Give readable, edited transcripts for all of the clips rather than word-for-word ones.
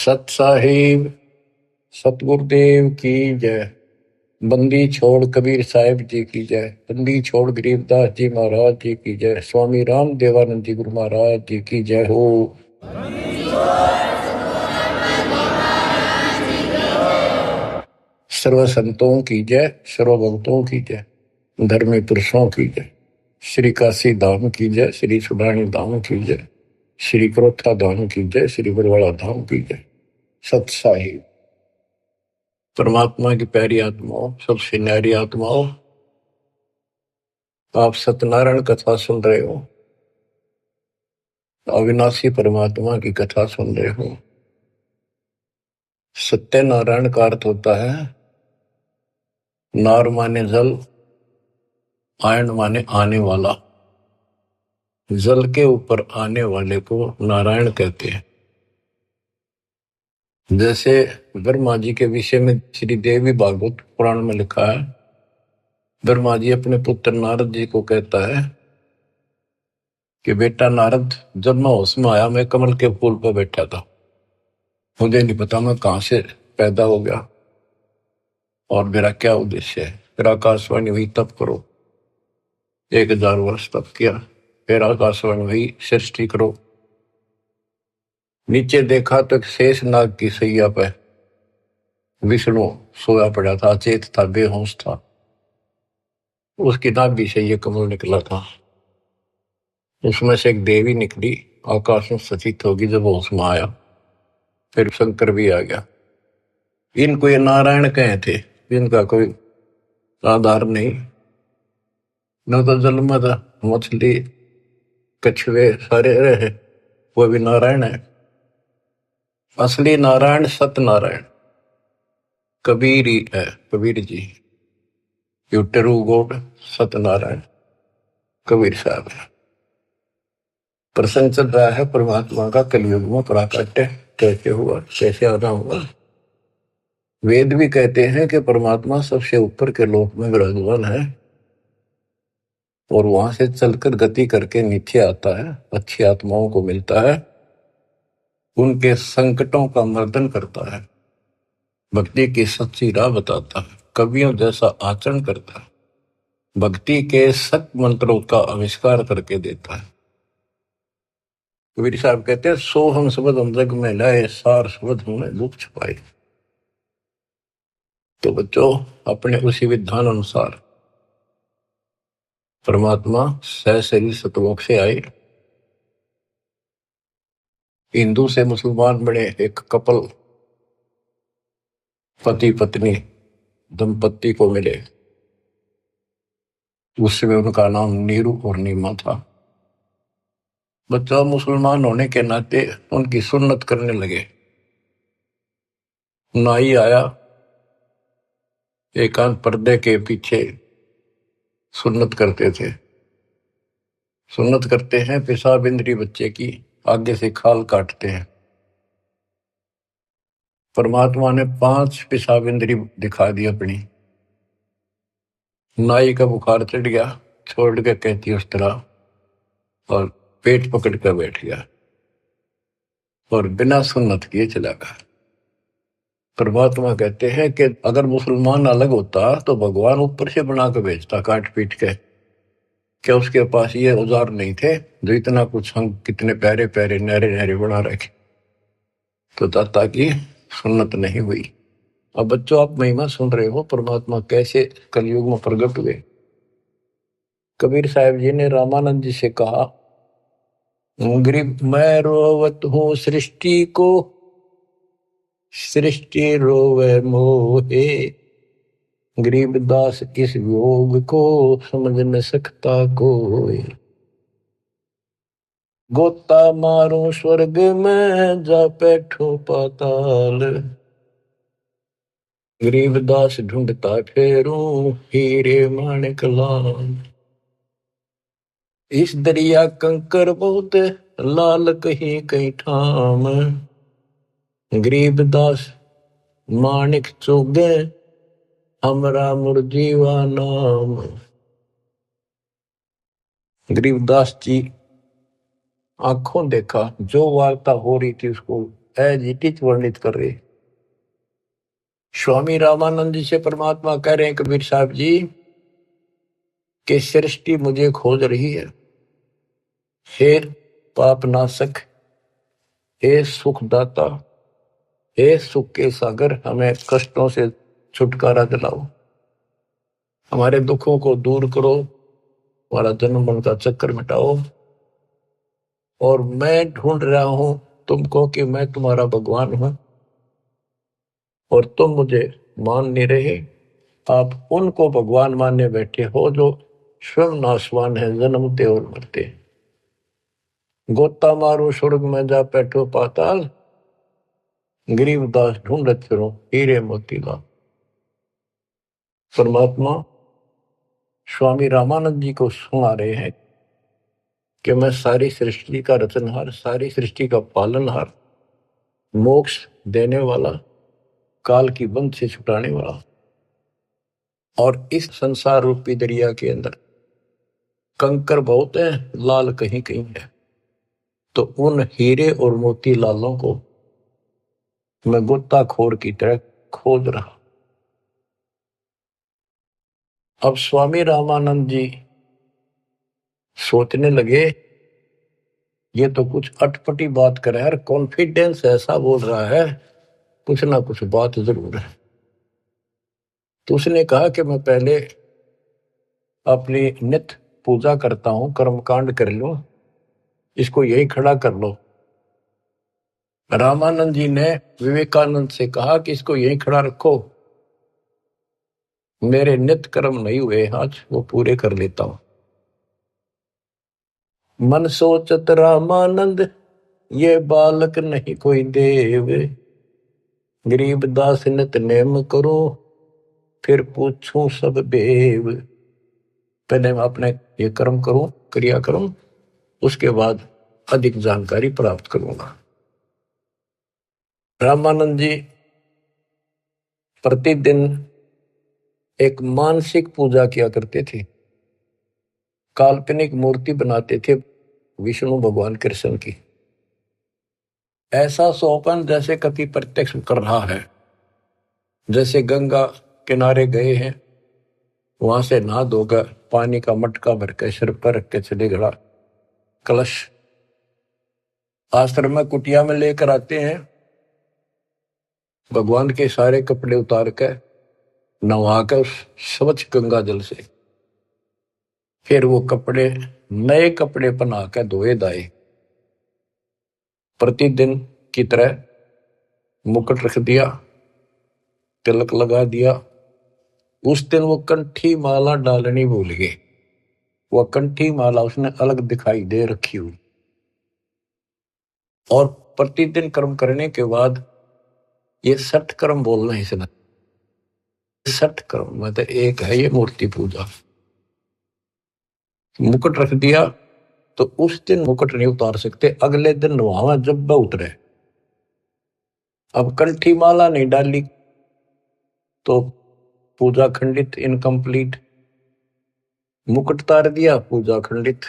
सत साहिब सतगुरुदेव की जय। बंदी छोड़ कबीर साहिब जी की जय। बंदी छोड़ गरीबदास जी महाराज जी की जय। स्वामी राम देवानंद जी गुरु महाराज जी की जय हो। सर्व संतों की जय, सर्व भक्तों की जय, धर्मी पुरुषों की जय। श्री काशी धाम की जय, श्री सुब्राणी धाम की जय, श्री क्रोथा धाम की जय, श्री बरवाड़ा धाम की जय। सत साहिब परमात्मा की प्यारी आत्माओं, सबसे न्यारी आत्माओं, आप सत्यनारायण कथा सुन रहे हो। अविनाशी परमात्मा की कथा सुन रहे हो। सत्यनारायण का अर्थ होता है नार माने जल, आयन माने आने वाला। जल के ऊपर आने वाले को नारायण कहते हैं। जैसे ब्रह्मा जी के विषय में श्री देवी भागवत पुराण में लिखा है, ब्रह्मा जी अपने पुत्र नारद जी को कहता है कि बेटा नारद, जब मैं होश में आया मैं कमल के फूल पर बैठा था, मुझे नहीं पता मैं कहां से पैदा हो गया और मेरा क्या उद्देश्य है। फिर आकाशवाणी हुई तप करो, 1000 वर्ष तप किया। फिर आकाशवाणी हुई सृष्टि करो। नीचे देखा तो एक शेष नाग की सैया पे विष्णु सोया पड़ा था, अचेत था, बेहोश था। उसकी नाभि से ये कमल निकला था। उसमें से एक देवी निकली, आकाश में सचित होगी जब होश में आया। फिर शंकर भी आ गया। इनको ये नारायण कहे थे, इनका कोई आधार नहीं। न तो जल में था, मछली कछुए सारे रहे, वो भी नारायण है। असली नारायण सत्यनारायण कबीर ही है। Kabir ji you true God Satyanarayan Kabir Sahib है। प्रसंग चल रहा है परमात्मा का कलयुग में प्राकट्य कैसे हुआ, कैसे आना हुआ। वेद भी कहते हैं कि परमात्मा सबसे ऊपर के लोक में विराजमान है और वहां से चलकर गति करके नीचे आता है, अच्छी आत्माओं को मिलता है, उनके संकटों का मर्दन करता है, भक्ति की सच्ची राह बताता है, कवियों जैसा आचरण करता है, भक्ति के सत मंत्रों का आविष्कार करके देता है। कबीर साहब कहते हैं, सो हम शब्द हम जग में लाए, सार शब्द हमने दुख छुपाए। तो बच्चों, अपने उसी विधान अनुसार परमात्मा सहशरीर सतलोक से आए, हिंदू से मुसलमान बने, एक कपल पति पत्नी दंपत्ति को मिले। उसमें उनका नाम नीरू और नीमा था। बच्चा मुसलमान होने के नाते उनकी सुन्नत करने लगे। नाई आया, एकांत पर्दे के पीछे सुन्नत करते थे। सुन्नत करते हैं, पेशाब इंद्री बच्चे की आगे से खाल काटते हैं। परमात्मा ने 5 पेशाब इंद्री दिखा दी अपनी। नाई का बुखार चढ़ गया, छोड़ के कहती उस तरह, और पेट पकड़ कर बैठ गया और बिना सुन्नत किए चला गया। परमात्मा कहते हैं कि अगर मुसलमान अलग होता तो भगवान ऊपर से बना के भेजता काट पीट के। क्या उसके पास ये औजार नहीं थे जो इतना कुछ हम कितने प्यारे प्यारे नहरे नहरे बना रखे। तो दाता की सुन्नत नहीं हुई। अब बच्चों, आप महिमा सुन रहे हो परमात्मा कैसे कलयुग में प्रकट हुए। कबीर साहब जी ने रामानंद जी से कहा, गरीब मैं रोवत हूँ सृष्टि को, सृष्टि रोवे मोहे, गरीबदास इस योग को समझ न सकता कोई। गोता मारो स्वर्ग में जा बैठो पाताल, गरीबदास ढूंढता फेरूं हीरे माणिक लाल। इस दरिया कंकर बहुत लाल कहीं कहीं ठाम, गरीबदास माणिक चुगे हमरा मुरजीवा नाम। गरीबदास जी आंखों देखा, जो वार्ता हो रही थी उसको एज इट इज वर्णित कर रहे। स्वामी रामानंद जी से परमात्मा कह रहे हैं कबीर साहब जी कि सृष्टि मुझे खोज रही है। हे पाप नाशक, हे सुखदाता, हे सुख के सागर, हमें कष्टों से छुटकारा दिलाओ, हमारे दुखों को दूर करो, हमारा जन्म मरण का चक्कर मिटाओ। और मैं ढूंढ रहा हूं तुमको कि मैं तुम्हारा भगवान हूं और तुम मुझे मान नहीं रहे। आप उनको भगवान मानने बैठे हो जो स्वयं नाशवान है, जन्मते और मरते। गोता मारो स्वर्ग में जा बैठो पाताल, गरीबदास ढूंढत फिरो हीरे मोतीलाल। परमात्मा स्वामी रामानंद जी को सुना रहे हैं कि मैं सारी सृष्टि का रचनहार, सारी सृष्टि का पालनहार, मोक्ष देने वाला, काल की बंध से छुटाने वाला। और इस संसार रूपी दरिया के अंदर कंकर बहुत है, लाल कहीं कहीं है। तो उन हीरे और मोती लालों को मैं गोताखोर की तरह खोज रहा। अब स्वामी रामानंद जी सोचने लगे ये तो कुछ अटपटी बात कर रहा है, कॉन्फिडेंस ऐसा बोल रहा है, कुछ ना कुछ बात जरूर है। तो उसने कहा कि मैं पहले अपनी नित्य पूजा करता हूं, कर्मकांड कर लूं, इसको यही खड़ा कर लो। रामानंद जी ने विवेकानंद से कहा कि इसको यही खड़ा रखो, मेरे नित्य कर्म नहीं हुए आज, वो पूरे कर लेता हूं। मन सोचत रामानंद ये बालक नहीं कोई देव, गरीब दास नित नेम करो फिर पूछूं सब बेव। पहले मैं अपने ये कर्म करूं, क्रिया करूं, उसके बाद अधिक जानकारी प्राप्त करूंगा। रामानंद जी प्रतिदिन एक मानसिक पूजा किया करते थे, काल्पनिक मूर्ति बनाते थे विष्णु भगवान कृष्ण की। ऐसा सोपन जैसे कभी प्रत्यक्ष कर रहा है, जैसे गंगा किनारे गए हैं, वहां से नहा धोकर पानी का मटका भर के सिर पर रख के चले गड़ा, कलश आश्रम में कुटिया में लेकर आते हैं, भगवान के सारे कपड़े उतार कर नहाकर स्वच्छ गंगा जल से, फिर वो कपड़े नए कपड़े पहना कर धोए दाए। प्रतिदिन की तरह मुकुट रख दिया, तिलक लगा दिया। उस दिन वो कंठी माला डालनी भूल गए, वह कंठी माला उसने अलग दिखाई दे रखी हुई। और प्रतिदिन कर्म करने के बाद ये 60 कर्म बोलना इसने, 60 कर्म मतलब एक है ये मूर्ति पूजा। मुकुट रख दिया तो उस दिन मुकुट नहीं उतार सकते, अगले दिन नहावा जब वह उतरे। अब कंठी माला नहीं डाली तो पूजा खंडित, इनकम्प्लीट। मुकुट उतार दिया, पूजा खंडित।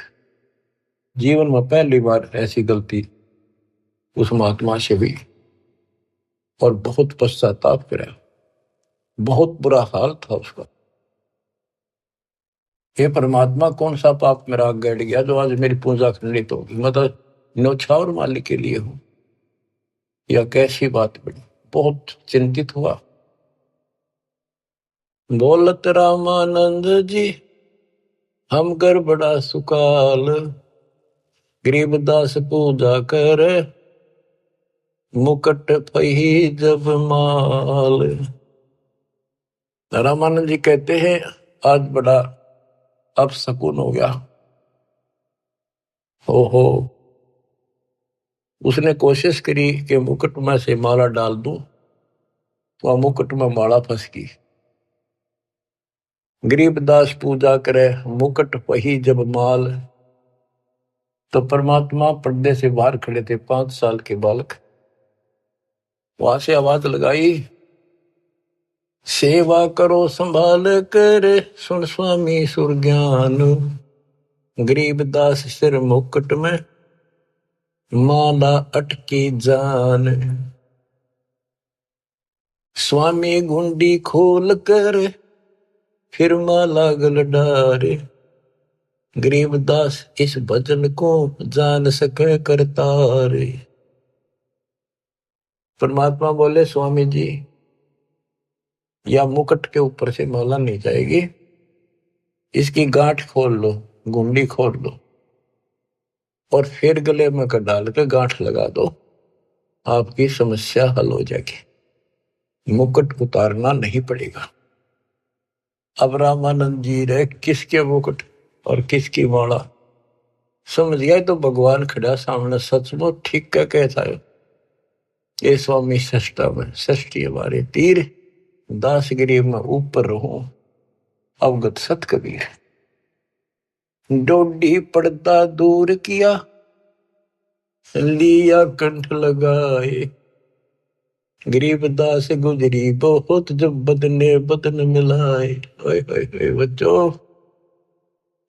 जीवन में पहली बार ऐसी गलती उस महात्मा से हुई और बहुत पश्चाताप करा, बहुत बुरा हाल था उसका। हे परमात्मा, कौन सा पाप मेरा गड़ गया जो आज मेरी पूजा खंडित होगी, मतलब न्यौछावर मालिक के लिए हूं, या कैसी बात बनी। बहुत चिंतित हुआ। बोलत रामानंद जी हम कर बड़ा सुकाल, गरीबदास पूजा कर मुकट पही जब माल। रामानंद जी कहते हैं आज बड़ा अब सकून हो गया। हो उसने कोशिश करी कि मुकुट में से माला डाल दूं, तो मुकुट में माला फंस गई। गरीबदास पूजा करे मुकुट पही जब माल। तो परमात्मा पर्दे से बाहर खड़े थे, 5 साल के बालक। वहां से आवाज लगाई, सेवा करो संभाल कर सुन स्वामी सुरज्ञान, गरीबदास सिर मुकुट में माला अटकी जान, स्वामी गुंडी खोल कर फिर माला गल डारे, गरीबदास इस भजन को जान सके करतारे। परमात्मा बोले स्वामी जी, या मुकुट के ऊपर से माला नहीं जाएगी, इसकी गांठ खोल लो, गुंडी खोल लो और फिर गले में कर डाल के गांठ लगा दो, आपकी समस्या हल हो जाएगी, मुकुट उतारना नहीं पड़ेगा। अब रामानंद जी रहे किसके मुकुट और किसकी माला समझ गया तो भगवान खड़ा सामने, सचमुच ठीक क्या कहता है ये स्वामी सष्टा में षष्ठी हमारे तीर, दास गरीब में ऊपर रहो अवगत सत कबीर। डोडी पर्दा दूर किया, लिया कंठ लगाए, गरीबदास गुजरी बहुत जब बदने बदन मिलाए। ओए ओए ओए बच्चों,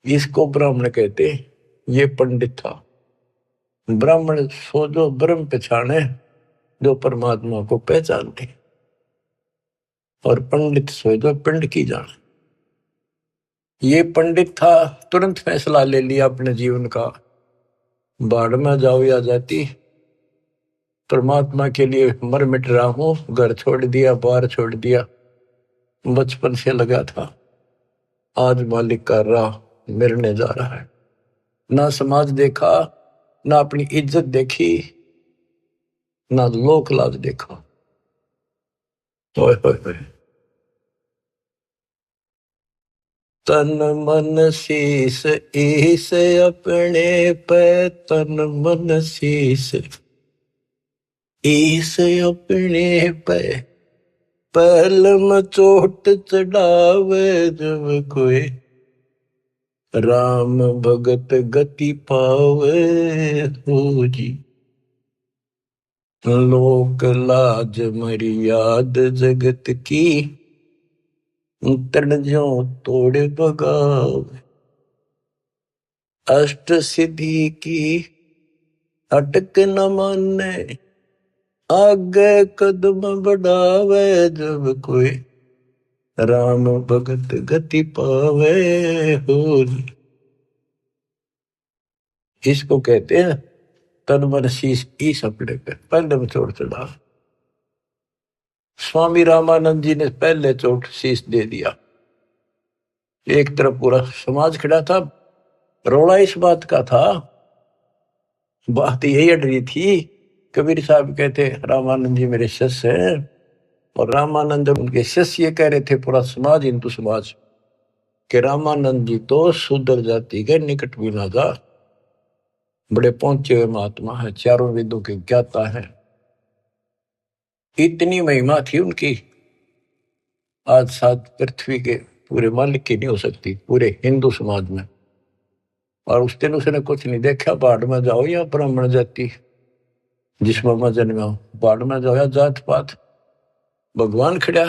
इसको ब्राह्मण कहते, ये पंडित था। ब्राह्मण सो जो ब्रह्म पहचाने, जो परमात्मा को पहचानते, और पंडित सो जो पिंड की जाने। ये पंडित था, तुरंत फैसला ले लिया अपने जीवन का, बाढ़ में जाओ या जाती, परमात्मा के लिए मर मिट रहा हूं, घर छोड़ दिया, बार छोड़ दिया, बचपन से लगा था, आज मालिक का राह मिलने जा रहा है। ना समाज देखा, ना अपनी इज्जत देखी, ना लोक लाज देखा। ओए ओए ओए, तन मन शीस ईस अपने पे, तन मन शीस ईस अपने पे, पहल में चोट चढ़ावे जब कोई, राम भगत गति पावे हो जी। लोक लाज मर्याद जगत की, तन जो तोड़ बगावे, अष्ट सिद्धि की अटक न माने, आगे कदम बढ़ावे जब कोई, राम भगत गति पावे हो। इसको कहते हैं तन मन शीश ईस अपने पे, पहले में चोट चढ़ा। स्वामी रामानंद जी ने पहले चोट शीश दे दिया। एक तरफ पूरा समाज खड़ा था, रोड़ा इस बात का था, बात यही अड़ रही थी। कबीर साहब कहते रामानंद जी मेरे शिष्य हैं, और रामानंद उनके शिष्य ये कह रहे थे, पूरा समाज हिंदू समाज, कि रामानंद जी तो शूद्र जाति के निकट भी ना जा, बड़े पहुंचे हुए महात्मा है, चारों वेदों के ज्ञाता है, इतनी महिमा थी उनकी, आज साथ पृथ्वी के पूरे मालिक की नहीं हो सकती, पूरे हिंदू समाज में। और उस दिन उसने कुछ नहीं देखा, बाढ़ में जाओ या ब्राह्मण जाति, जिसमें मैं जन्मा हूं, बाढ़ में जाओ या जात पात, भगवान खड़ा।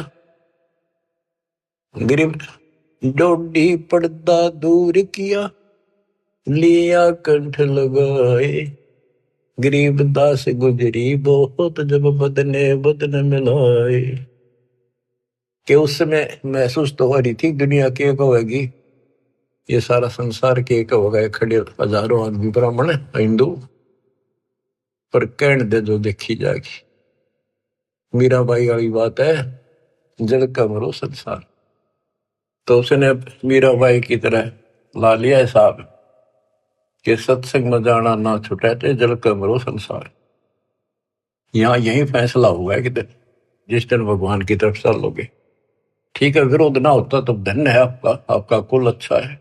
गरीब डोडी पर्दा दूर किया, लिया कंठ लगाए, गरीब दास गुजरी बहुत जब बदने बदन मिलाए। कि उस समय महसूस तो हो रही थी दुनिया की एक होगी, ये सारा संसार के एक होगा, खड़े हजारों आदमी ब्राह्मण हिंदू, पर कहण दे जो देखी जाएगी। मीराबाई वाली बात है, जल का मरो संसार। तो उसने मीराबाई की तरह ला लिया हिसाब कि सत्संग में जाना ना छुटे थे, जल का मरो संसार। यहाँ यही फैसला हुआ कि जिस दिन भगवान की तरफ चलोगे, ठीक है, विरोध ना होता तो धन्य है आपका, आपका कुल अच्छा है।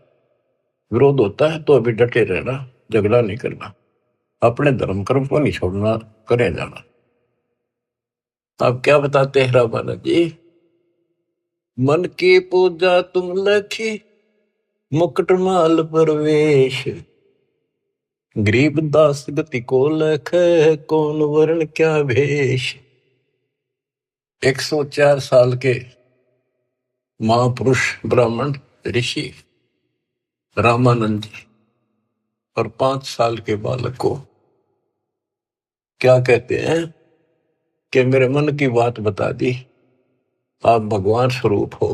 विरोध होता है तो अभी डटे रहना, झगड़ा नहीं करना, अपने धर्म कर्म को नहीं छोड़ना, करे जाना। आप क्या बताते हैं रामानंद जी, मन की पूजा तुम लखी, मुकुट माल परवेश, गरीब दास गति को लख, कौन वर्ण क्या भेष। 104 साल के महापुरुष ब्राह्मण ऋषि रामानंद जी और 5 साल के बालक को क्या कहते हैं कि मेरे मन की बात बता दी, आप भगवान स्वरूप हो,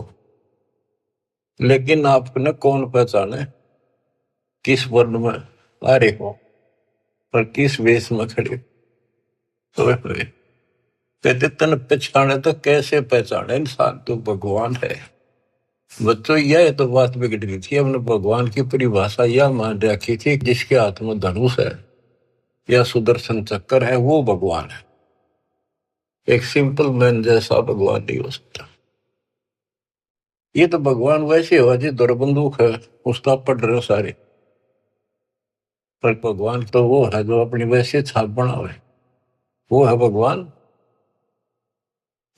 लेकिन आपने कौन पहचाने किस वर्ण में आ रहे हो और किस वेश में खड़े हुए। कहते तन पहचाने तो कैसे पहचाने इंसान, तो भगवान है। बच्चों यह तो बात बिगड़ गई थी, हमने भगवान की परिभाषा यह मान रखी थी जिसके हाथ में धनुष है या सुदर्शन चक्र है वो भगवान है। एक सिंपल मैन जैसा भगवान नहीं हो सकता। ये तो भगवान वैसे हो जी दौर बंदूक है उसका पढ़ रहे हो सारे, पर भगवान तो वो है जो अपनी वैसे छाप बनावे, वो है भगवान।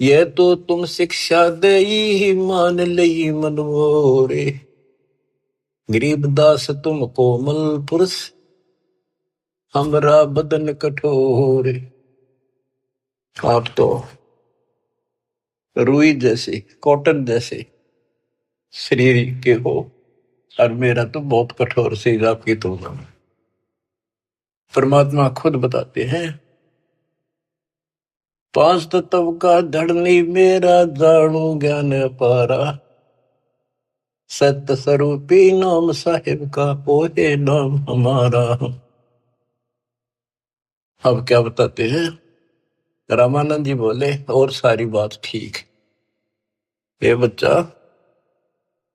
ये तो तुम शिक्षा दे मान लई मनमोरे, गरीबदास तुम कोमल पुरुष, हमरा बदन कठोर। आप तो रुई जैसे कॉटन जैसे शरीर के हो, और मेरा तो बहुत कठोर शरीर आपकी तुलना में। परमात्मा खुद बताते हैं, पांच तत्व का धड़नी मेरा जानू ज्ञान पारा, सत्य स्वरूपी नाम साहिब का ओहे नाम हमारा। अब क्या बताते हैं, रामानंद जी बोले और सारी बात ठीक, ये बच्चा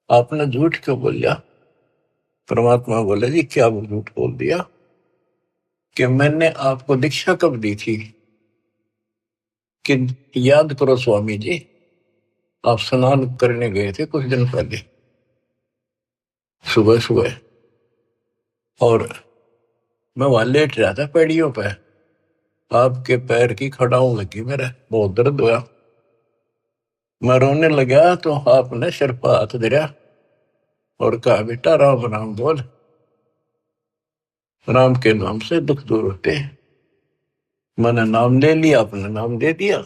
आपने झूठ क्यों बोल दिया। परमात्मा बोले जी क्या झूठ बोल दिया कि मैंने आपको दीक्षा कब दी थी, कि याद करो स्वामी जी, आप स्नान करने गए थे कुछ दिन पहले सुबह सुबह, और मैं वहां लेट रहा था पैड़ियों पे, आपके पैर की खड़ाऊ लगी, मेरे बहुत दर्द हुआ, मैं रोने लगा तो आपने सिर पर हाथ धरा और कहा बेटा राम राम बोल, राम के नाम से दुख दूर होते हैं। मैंने नाम ले लिया, आपने नाम दे दिया।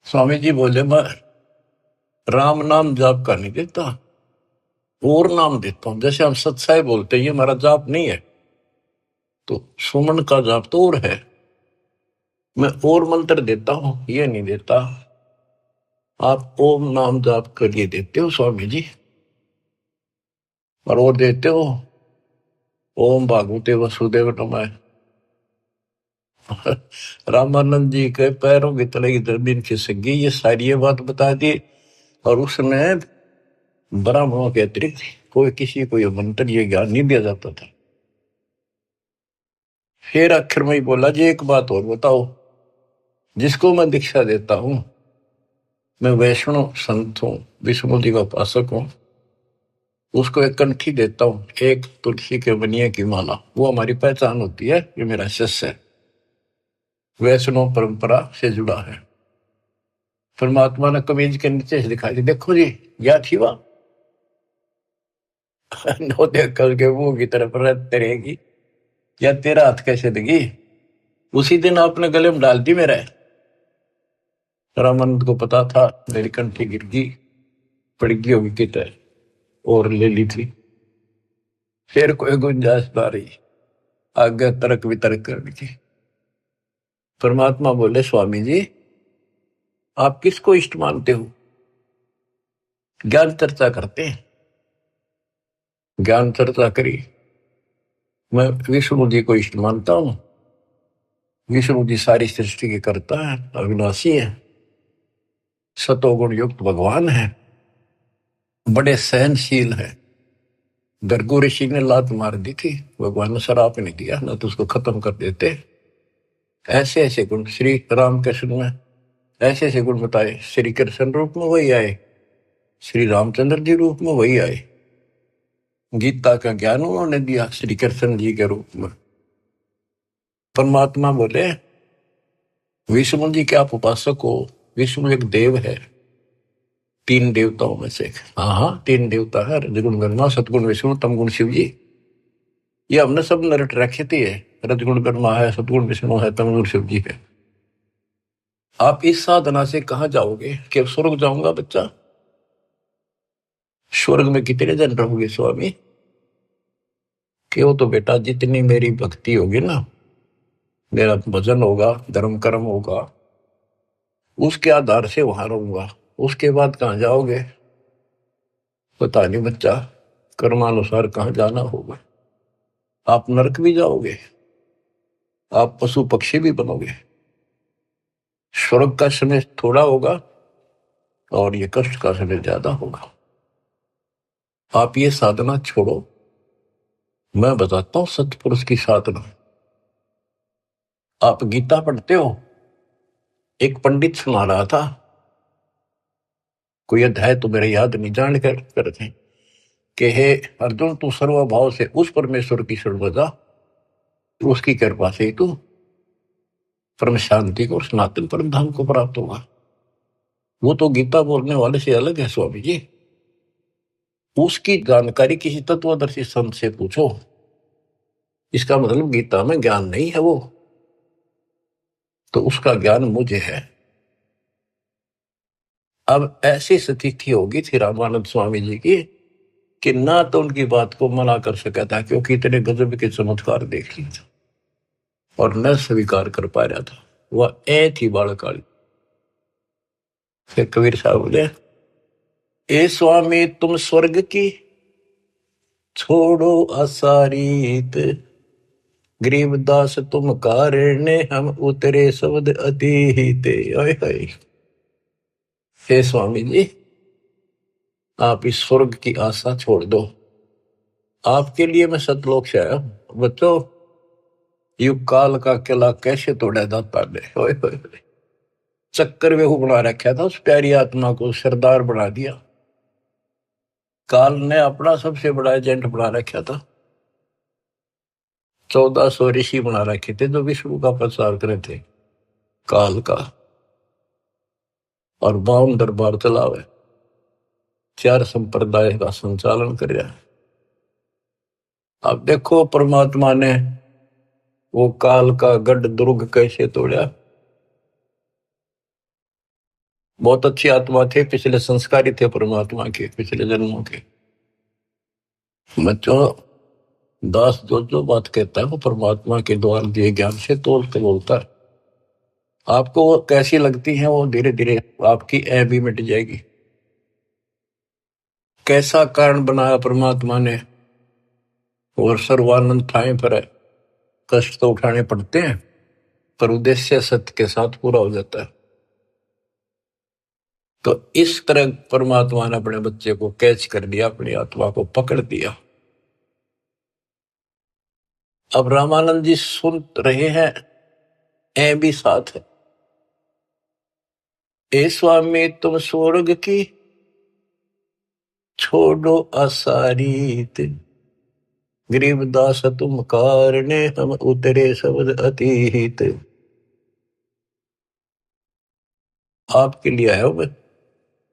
स्वामी जी बोले मैं राम नाम जाप का नहीं देता, और नाम देता हूं, जैसे हम सत्साई बोलते हैं ये हमारा जाप नहीं है, तो सुमन का जाप तो और है, मैं और मंत्र देता हूं ये नहीं देता। आप ओम नाम जाप करिए देते हो स्वामी जी, और देते हो ओम भागवते वसुदेव नमः। रामानंद जी के पैरों की तले की जमीन खिसक गई, ये सारी ये बात बता दी। और उसने ब्राह्मणों के अतिरिक्त कोई किसी को ये मंत्र ये ज्ञान नहीं दिया जाता था। फिर आखिर में ही बोला जी एक बात और बताओ, जिसको मैं दीक्षा देता हूं, मैं वैष्णव संत हूं, विष्णु जी का उपासक हूं, उसको एक कंठी देता हूं, एक तुलसी के बनिए की माला, वो हमारी पहचान होती है, ये मेरा शिष्य है, वैष्णव परंपरा से जुड़ा है। परमात्मा ने कमीज के नीचे से दिखाई दी, देखो जी या थी वह नो देख कल के मुंह की तरफ रहते रहेगी, या तेरा हाथ कैसे देगी। उसी दिन आपने गले में डाल दी मेरा। रामानंद को पता था मेरी कंठी गिर गई, पड़ गई होगी कितने, और ले ली थी। फिर कोई गुंजाइश ना रही, आगे तर्क वितर्क करनी थी। परमात्मा बोले स्वामी जी आप किसको इष्ट मानते हो। ज्ञान चर्चा करते हैं, ज्ञान चर्चा करी, मैं विष्णु जी को इष्ट मानता हूं। विष्णु जी सारी सृष्टि के कर्ता है, अविनाशी है, सतोगुण युक्त भगवान है, बड़े सहनशील है। गर्गो ऋषि ने लात मार दी थी, भगवान ने शराप नहीं दिया, ना तो उसको खत्म कर देते। ऐसे ऐसे गुण श्री राम कृष्ण में, ऐसे ऐसे गुण बताए। श्री कृष्ण रूप में वही आए, श्री रामचंद्र जी रूप में वही आए, गीता का ज्ञान उन्होंने दिया श्री कृष्ण जी के रूप में। परमात्मा बोले विष्णु जी के आप उपासक हो, विष्णु एक देव है, तीन देवताओं में से। हाँ हाँ तीन देवता है, रजगुण ब्रह्मा, सतगुण विष्णु, तमगुण शिव जी। ये हमने सब नरट रखे थे, रजगुण ब्रह्मा है, सतगुण विष्णु है, तमगुण शिव जी है। आप इस साधना से कहां जाओगे कि स्वर्ग जाऊंगा बच्चा। स्वर्ग में कितने दिन रहोगे स्वामी, क्यों तो बेटा जितनी मेरी भक्ति होगी ना मेरा भजन होगा, धर्म कर्म होगा, उसके आधार से वहां रहूंगा। उसके बाद कहाँ जाओगे पता नहीं बच्चा, कर्मानुसार कहाँ जाना होगा। आप नरक भी जाओगे, आप पशु पक्षी भी बनोगे। स्वर्ग का समय थोड़ा होगा और ये कष्ट का समय ज्यादा होगा। आप ये साधना छोड़ो, मैं बताता हूं सतपुरुष की साधना। आप गीता पढ़ते हो, एक पंडित सुना रहा था, कोई अध्याय तो मेरे याद नहीं, जान कर करते कि हे अर्जुन, तू सर्वभाव से उस परमेश्वर की शरण बजा, उसकी कृपा से ही तू परम शांति को और सनातन परम धाम को प्राप्त होगा। वो तो गीता बोलने वाले से अलग है स्वामी जी। उसकी जानकारी किसी तत्वदर्शी संत से पूछो। इसका मतलब गीता में ज्ञान नहीं है वो, तो उसका ज्ञान मुझे है। अब ऐसी स्थिति होगी थी रामानंद स्वामी जी की कि ना तो उनकी बात को मना कर सका था, क्योंकि इतने गजब के चमत्कार देख लिए थे, और न स्वीकार कर पा रहा था। वह ए थी बालकाली। फिर कबीर साहब बोले, ए स्वामी तुम स्वर्ग की छोड़ो असारीत, गरीबदास तुम कारण हम उतरे शब्द अतीत। हे स्वामी जी, आप इस स्वर्ग की आशा छोड़ दो, आपके लिए मैं सतलोक से आया हूं। बच्चों, युग काल का किला कैसे तोड़ा जाता है। चक्कर वेहू बना रखा था उस प्यारी आत्मा को, सरदार बना दिया। काल ने अपना सबसे बड़ा एजेंट बना रखा था। 1400 ऋषि बना रखे थे जो विष्णु का प्रचार करे थे काल का, और 52 दरबार चलावे, 4 संप्रदाय का संचालन कर रहा है। अब देखो परमात्मा ने वो काल का गढ़ दुर्ग कैसे तोड़ा। बहुत अच्छी आत्मा थे, पिछले संस्कारी थे परमात्मा के, पिछले जन्मों के। बच्चों, दास जो जो बात कहता है वो परमात्मा के द्वारा दिए ज्ञान से तोल के बोलता है। आपको वो कैसी लगती है, वो धीरे धीरे आपकी ऐ भी मिट जाएगी। कैसा कारण बनाया परमात्मा ने, और सर्वानंद ठाए पर है। कष्ट तो उठाने पड़ते हैं, पर उद्देश्य सत्य के साथ पूरा हो जाता है। तो इस तरह परमात्मा ने अपने बच्चे को कैच कर लिया, अपनी आत्मा को पकड़ दिया। अब रामानंद जी सुन रहे हैं, ऐ भी साथ है। ए स्वामी तुम स्वर्ग की छोड़ो असारीत, गरीबदास तुम कारणे हम उतरे शब्द अतीत। आपके लिए आया हूं मैं,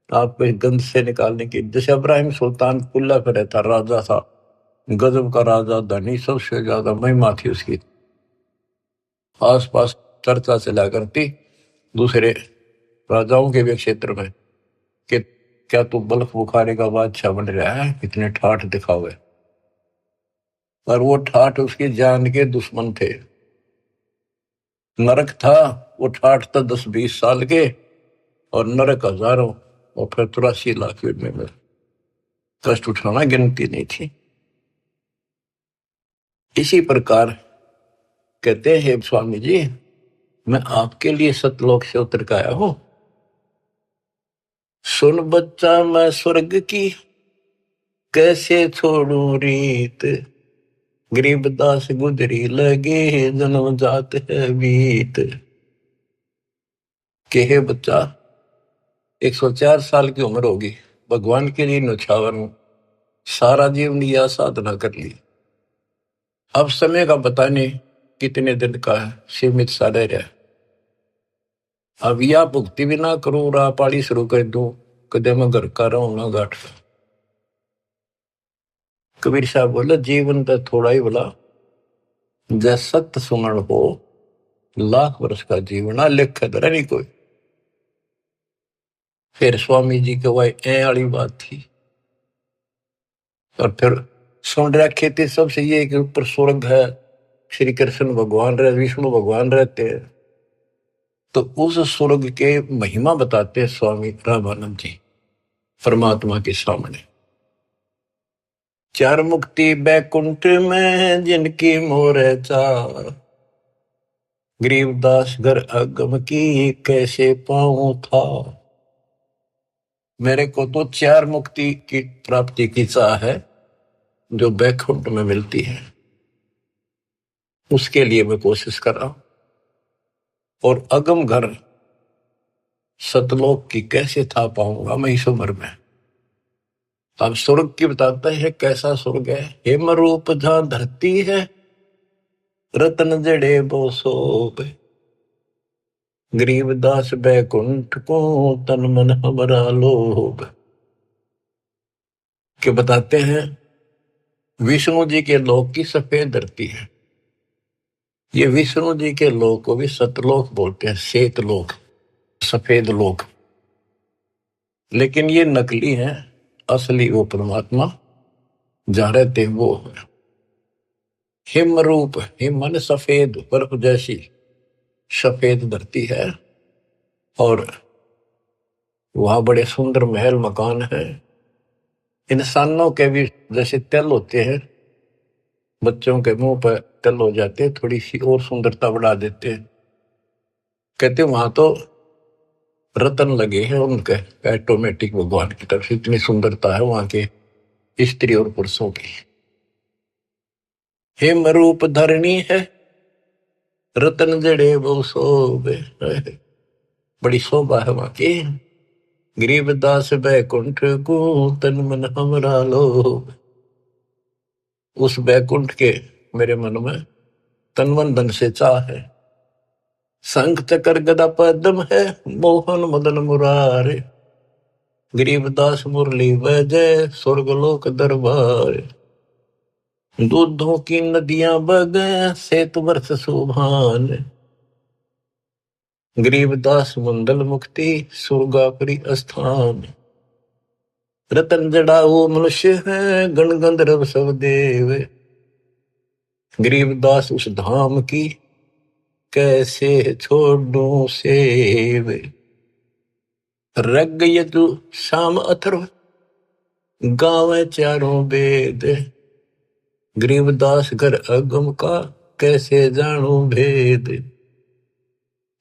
आपको इस गंध से निकालने की। जैसे इब्राहिम सुल्तान कुल्ला पे रहता, राजा था, गजब का राजा, धनी, सबसे ज्यादा महिमा थी उसकी। आसपास चर्चा चला करती दूसरे राजाओं के भी क्षेत्र में कि क्या तू बल्ख बुखारे का बादशाह बन रहा है, इतने ठाठ दिखावे। पर वो ठाठ उसकी जान के दुश्मन थे। नरक था, वो ठाठ था 10-20 साल के, और नरक हजारों, और फिर 83 लाख में कष्ट उठाना गिनती नहीं थी। इसी प्रकार कहते हैं स्वामी जी, मैं आपके लिए सतलोक से उतर के आया हूं। सुन बच्चा मैं स्वर्ग की कैसे छोड़ू रीत, गरीबदास गुजरी लगे जन्म जात है बीत। के हे बच्चा, 104 साल की उम्र होगी, भगवान के लिए न्यौछावर हूं, सारा जीवन यह साधना कर ली। अब समय का पता नहीं कितने दिन का है, सीमित सा रह रहा है। अब या भुक्ति भी ना करूं, राह पाड़ी शुरू कर दूं, कदे मैं घर का रहूं ना गाठ। कबीर साहब बोले, जीवन तो थोड़ा ही बोला, जैसे सत्य सुमरण हो, लाख वर्ष का जीवन लिख धरा नहीं कोई। फिर स्वामी जी के वही ए वाली बात थी। और फिर सुन रखे थे सबसे ये कि ऊपर स्वर्ग है, श्री कृष्ण भगवान रहे, विष्णु भगवान रहते हैं। तो उस स्वर्ग के महिमा बताते हैं स्वामी रामानंद जी परमात्मा के सामने। चार मुक्ति बैकुंठ में जिनकी मोर चार, गरीबदास घर अगम की कैसे पाऊं था। मेरे को तो चार मुक्ति की प्राप्ति की चाह है जो बैकुंठ में मिलती है, उसके लिए मैं कोशिश कर रहा हूं। और अगम घर सतलोक की कैसे था पाऊंगा मैं इस उम्र में। अब स्वर्ग की बताता है कैसा स्वर्ग है। हेम रूप जहां धरती है, रतन जड़े वो सोप, गरीबदास बैकुंठ को तन मन हमारा लोभ। के बताते हैं विष्णु जी के लोक की सफेद धरती है। ये विष्णु जी के लोक को भी सतलोक बोलते हैं, श्वेत लोक, सफेद लोक। लेकिन ये नकली है, असली वो परमात्मा जहां रहते वो है। हिम रूप, हिम मन सफेद, बर्फ जैसी सफेद धरती है। और वहां बड़े सुंदर महल मकान है। इंसानों के भी जैसे तिल होते हैं, बच्चों के मुंह पर तिल हो जाते हैं, थोड़ी सी और सुंदरता बढ़ा देते हैं। कहते वहां तो रतन लगे हैं उनके ऑटोमेटिक भगवान की तरफ से, इतनी सुंदरता है वहां के स्त्री और पुरुषों की। हिम रूप धरणी है, रतन जड़े वो शोभे, बड़ी शोभा है वहां की। गरीबदास बैकुंठ को तन मन हमरा लोभ। उस बैकुंठ के मेरे मन में तन मन धन से चाह है। शंख चक्र गदा पद्म है, मोहन मदन मुरारे, गरीबदास मुरली वजय स्वर्गलोक दरबार। दूधों की नदियां बगे सेत वर्ष सुभान, गरीबदास मंडल मुक्ति सुरगापुरी स्थान। रतन जड़ा वो मनुष्य है, गण गंधर्व सब देव, गरीबदास उस धाम की कैसे छोड़ूं सेव। रग यजु शाम अथर्व गावे चारों वेद, गरीबदास घर अगम का कैसे जानू भेद।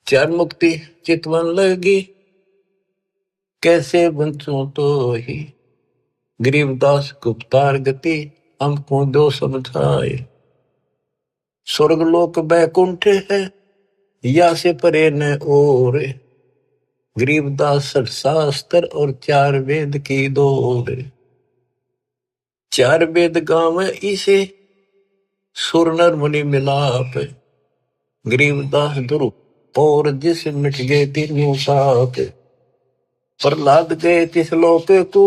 चार मुक्ति चितवन लगी कैसे बंचू तो ही, गरीबदास गुप्तार गति हमको दो समझाए। स्वर्गलोक बैकुंठ है या से परे न और, गरीबदास शास्त्र और चार वेद की दौड़। चार वेद गाँव इसे सुर नर मुनि मिलाप, गरीबदास दुरु और जिस मिट गए तीनों पाप। प्रहलाद गए तिस लोक को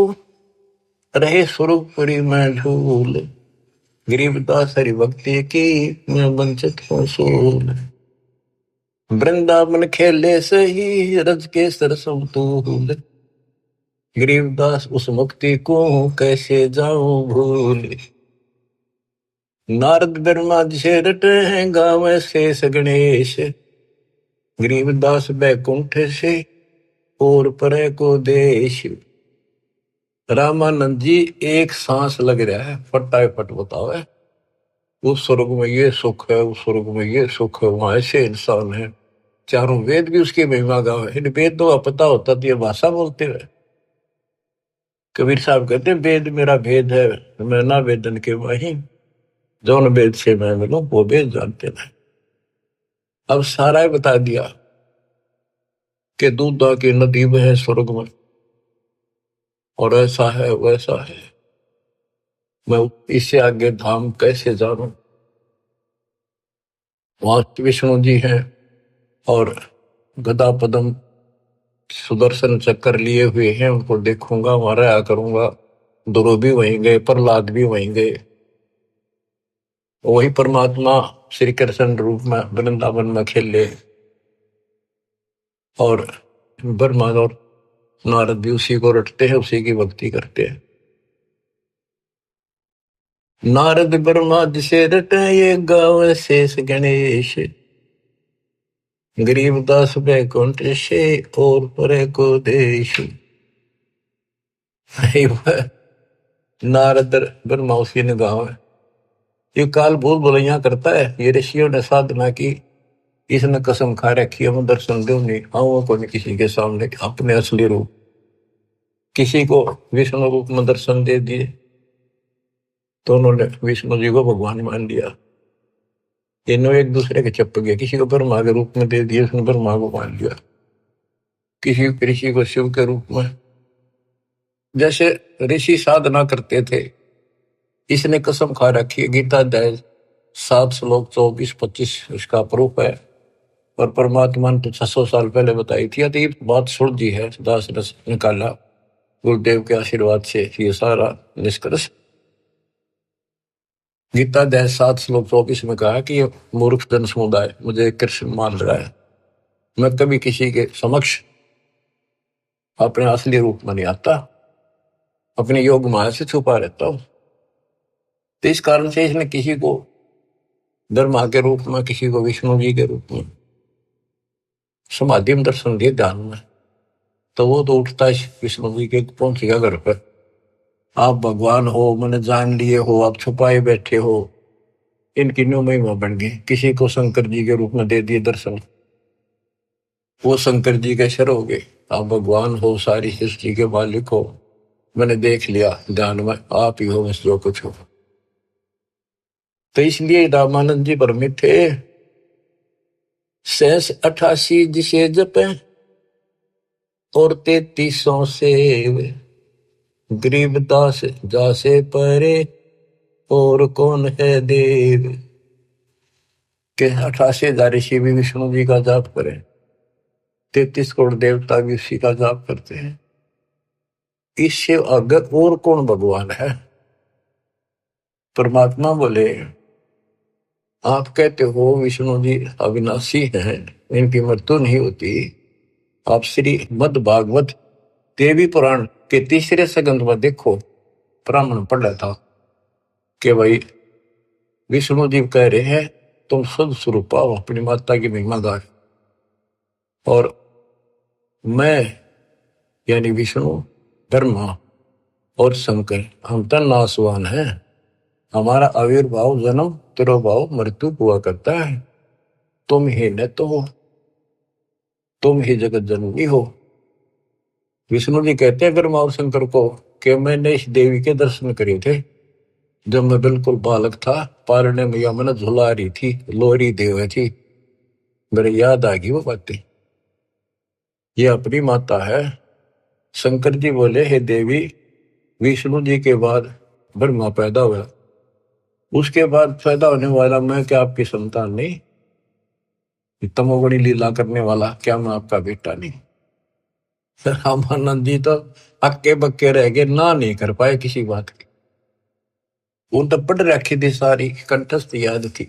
रहे सुरपुरी में झूल, गरीबदास हरि भक्ति की मैं वंचित हूँ सूल। वृंदावन खेले सही रज के सरसम तूल, गरीबदास उस मुक्ति को कैसे जाऊं भूल। नारद ब्रह्मा जी से रटे हैं गावे शेष गणेश, गरीबदास बैकुंठ से और परे को देश। रामानंद जी एक सांस लग रहा है फटाफट बतावे, उस स्वर्ग में ये सुख है, उस स्वर्ग में ये सुख है, वहां ऐसे इंसान है। चारों वेद भी उसकी महिमा गावे। इन वेद तो पता होता तो ये भाषा बोलते हुए। कबीर साहब कहते वेद मेरा भेद है, मैं ना वेदन के वही, जौन वेद से मैं मिलूं वो वेद जानते नहीं। अब सारा ही बता दिया कि दूधा की नदी में है स्वर्ग में, और ऐसा है वैसा है। मैं इससे आगे धाम कैसे जानूं। वहां विष्णु जी हैं और गदा पदम सुदर्शन चक्कर लिए हुए हैं, उनको देखूंगा, वहां रहा करूंगा। ध्रुव भी वहीं गए, प्रहलाद भी वहीं गए। वही परमात्मा श्री कृष्ण रूप में वृंदावन में खेले, और ब्रह्मा और नारद भी उसी को रटते हैं, उसी की भक्ति करते हैं। नारद ब्रह्मा जिसे रटे ये गावे शेष गणेश, गरीबदास बैकुंठ से और परे को देश। नारद ब्रह्मा उसी ने गाँव है। ये काल भूल भुलैया करता है। ये ऋषियों ने साधना की, इसने कसम खा रखी है मैं दर्शन दूं नहीं, आऊंगा को नहीं किसी के सामने अपने असली रूप। किसी को विष्णु रूप में दर्शन दे दिए तो उन्होंने विष्णु जी को भगवान मान लिया। इन्होंने एक दूसरे के चप गया। किसी को ब्रह्मा के रूप में दे दिया, उसने ब्रह्मा को मान लिया। किसी ऋषि को शिव के रूप में। जैसे ऋषि साधना करते थे, इसने कसम खा रखी है। गीता अध्याय 7 श्लोक 24-25 इसका प्रूफ है। और परमात्मा ने तो 600 साल पहले बताई थी। तो ये बात सुन दी है, दास ने निकाला गुरुदेव के आशीर्वाद से ये सारा निष्कर्ष। गीता अध्याय 7 श्लोक 24 में कहा कि ये मूर्ख जन समुदाय मुझे कृष्ण मान रहा है। मैं कभी किसी के समक्ष अपने असली रूप में नहीं आता, अपने योग माया से छुपा रहता हूं। तो इस कारण से इसने किसी को ब्रह्मा के रूप में, किसी को विष्णु जी के रूप में समाधि में दर्शन दिए ध्यान में। तो वो तो उठता है विष्णु जी के, पहुंचेगा घर पर। आप भगवान हो, मैंने जान लिए हो, आप छुपाए बैठे हो। इनकी न्यू महिमा बन गई। किसी को शंकर जी के रूप में दे दिए दर्शन, वो शंकर जी के शर हो गए। आप भगवान हो, सारी सृष्टि के मालिक हो, मैंने देख लिया ध्यान में, आप ही हो बस जो कुछ हो। तो इसलिए रामानंद जी भ्रमित थे। 88 जिसे जपे और 3300 से गरीबदास जासे परे और कौन है देव। के 88,000 ऋषि भी विष्णु जी का जाप करें, 33 करोड़ देवता भी उसी का जाप करते हैं। इससे अगर और कौन भगवान है। परमात्मा बोले आप कहते हो विष्णु जी अविनाशी हैं, इनकी मृत्यु नहीं होती। आप श्री मद भागवत देवी पुराण के 3 स्कंद में देखो, ब्राह्मण पढ़ रहा था कि भाई विष्णु जी कह रहे हैं तुम शुद्ध स्वरूप पाओ, अपनी माता की महिमा गाए। और मैं यानी विष्णु, ब्रह्मा और शंकर हम तो नासवान हैं। हमारा आविर्भाव जन्म तिरोभाव मृत्यु हुआ करता है। तुम ही न तो हो, तुम ही जगत जननी हो। विष्णु जी कहते हैं ब्रह्मा और शंकर को कि मैंने इस देवी के दर्शन करे थे जब मैं बिल्कुल बालक था। पारने मैया मैंने झुला रही थी, लोरी देव थी। मेरे याद आ गई वो बातें। ये अपनी माता है। शंकर जी बोले हे देवी, विष्णु जी के बाद ब्रह्मा पैदा हुआ, उसके बाद पैदा होने वाला मैं क्या आपकी संतान नहीं? तमोगुणी लीला करने वाला क्या मैं आपका बेटा नहीं? रामानंद जी तो अक्के बक्के रह गए, ना नहीं कर पाए किसी बात की। वो तो पढ़ रखी थी, सारी कंठस्थ याद थी।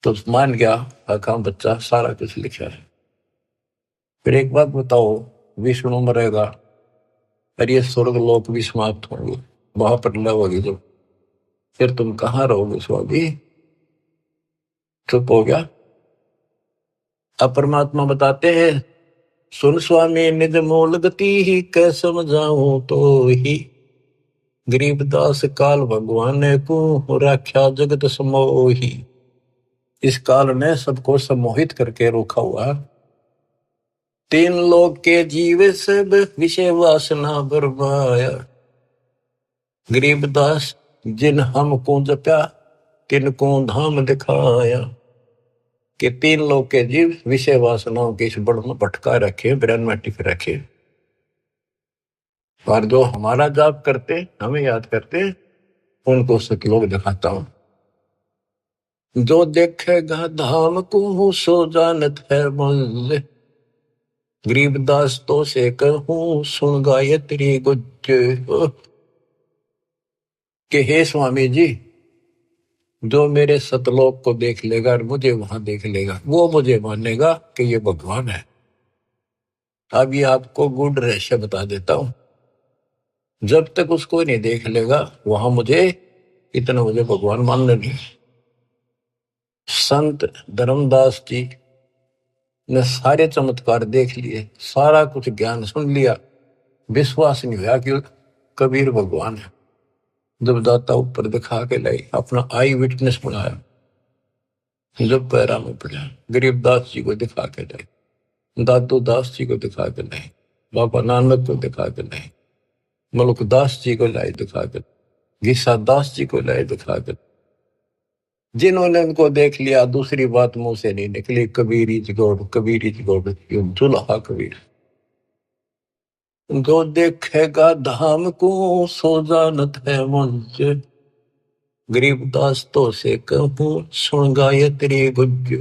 तो मान गया आका बच्चा, सारा कुछ लिखा है। फिर एक बात बताओ, विष्णु मरेगा और ये स्वर्ग लोक भी समाप्त होंगे, वहां पर लव होगी जब, फिर तुम कहाँ रहोगे स्वामी? चुप हो गया। अब परमात्मा बताते हैं सुन स्वामी निज मूल गति ही कै समझाऊं तो ही, गरीबदास काल भगवान को राख्या जगत समोही। इस काल ने सबको सम्मोहित करके रोका हुआ। 3 लोक के जीव सब विषय वासना बरमाया, गरीबदास जिन हमको जप्या तिनको धाम दिखाया। कि 3 लोक के जीव विषय वासनाओं के इस बड़ में भटका रखे, ब्रह्म में टिक रखे। और जो हमारा जाप करते, हमें याद करते, उनको सतलोक दिखाता हूं। जो देखेगा धाम को सो जानत है मंजिल, गरीबदास तो से कहूं सुन गायत्री गुज। कि हे स्वामी जी, जो मेरे सतलोक को देख लेगा और मुझे वहां देख लेगा, वो मुझे मानेगा कि ये भगवान है। अब ये आपको गूढ़ रहस्य बता देता हूं। जब तक उसको नहीं देख लेगा, वहां मुझे इतना मुझे भगवान मानने नहीं। संत धर्मदास जी ने सारे चमत्कार देख लिए, सारा कुछ ज्ञान सुन लिया, विश्वास नहीं हुआ कि कबीर भगवान है। जब दाता ऊपर दिखा के लाई, अपना आई विटनेस बनाया, जब पैरा में पड़ा, गरीबदास जी को दिखा के लाई, दादू दास जी को दिखा के लाई, बाबा नानक को दिखा के लाई, मलुकदास जी को लाई दिखा के, गीसा दास जी को लाई दिखा के। जिन्होंने उनको देख लिया, दूसरी बात मुंह से नहीं निकली, Kabir is God, Kabir is God, दुल्हा कबीर। जो देखेगा धाम को सो जानत है मुझ, गरीबदास तो से कहूं सुन गायत्री गुज।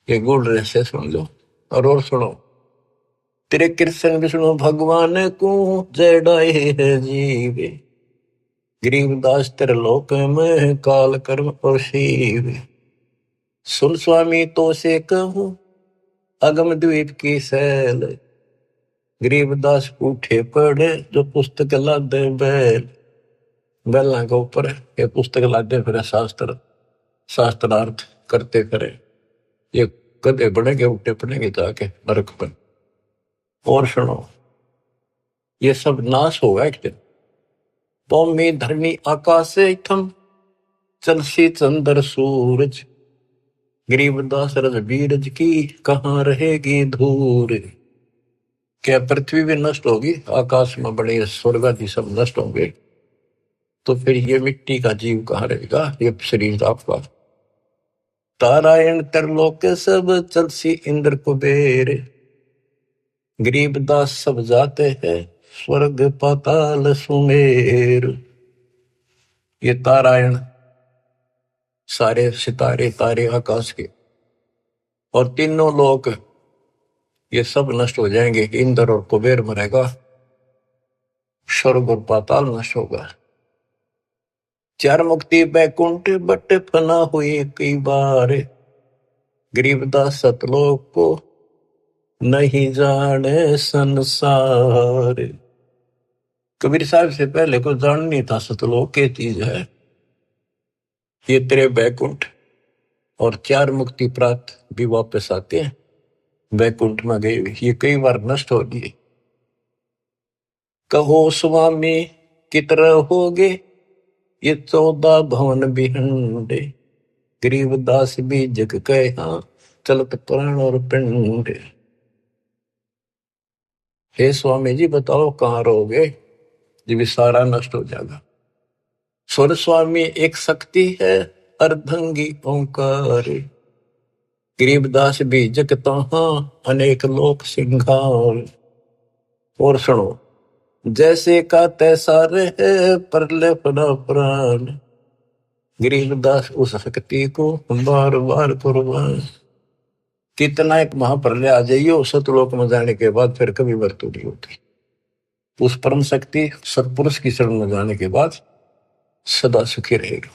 ये गुड़ रहस्य सुन लो और सुनो। तेरे कृष्ण विष्णु भगवान को जय डाए है जीवे, गरीबदास तेरे लोक में काल कर्म और शिव। सुन स्वामी तो से कहूं अगम द्वीप की सैल, गरीबदास उठे पड़े जो पुस्तक लादे बैल। बैलों के ऊपर ये पुस्तक लादे फिर शास्त्रार्थ करते फिरे। ये कदे बढ़ेंगे उठे पड़ेंगे जाके नरक पर। और सुनो, ये सब नाश होगा एक दिन। भूमि धरनी आकाश थम चलसी चंद्र सूरज, गरीबदास रजबीरज की कहाँ रहेगी धूर। क्या पृथ्वी भी नष्ट होगी, आकाश में बड़े स्वर्ग आदि सब नष्ट होंगे, तो फिर ये मिट्टी का जीव कहाँ रहेगा, ये शरीर आपका। तारायण तरलोक सब चलसी इंद्र कुबेर, गरीबदास सब जाते हैं स्वर्ग पाताल सुमेर। ये तारायण सारे सितारे तारे आकाश के और तीनों लोक ये सब नष्ट हो जाएंगे। इंद्र और कुबेर मरेगा, स्वर्ग और पाताल नष्ट होगा। चार मुक्ति बैकुंठ बट फना हुई कई बार, गरीबदास सतलोक को नहीं जाने संसार। कबीर साहब से पहले को जान नहीं था सतलोक क्या चीज है। ये तेरे बैकुंठ और चार मुक्ति प्राप्त भी वापस आते हैं, बैकुंठ में गए ये कई बार नष्ट हो गए। कहो स्वामी कितने होगे ये 14 भवन बिहंडे, गरीबदास भी जग कहा चलत प्राण और पिंड। हे स्वामी जी बताओ कहाँ रहोगे, जब सारा नष्ट हो जाएगा। स्वर स्वामी एक शक्ति है अर्धंगी ओंकार, गरीबदास भी जग तहाँ अनेक लोक सिंगार। और सुनो, जैसे का तैसा रहे परले पड़ा प्राण, गरीबदास उस शक्ति को बार बार कुर्बान। कितना एक महाप्रलय आ जाइए सतलोक में जाने के बाद फिर कभी मृत्यु नहीं होती। उस परम शक्ति सतपुरुष की शरण में जाने के बाद सदा सुखी रहेगा।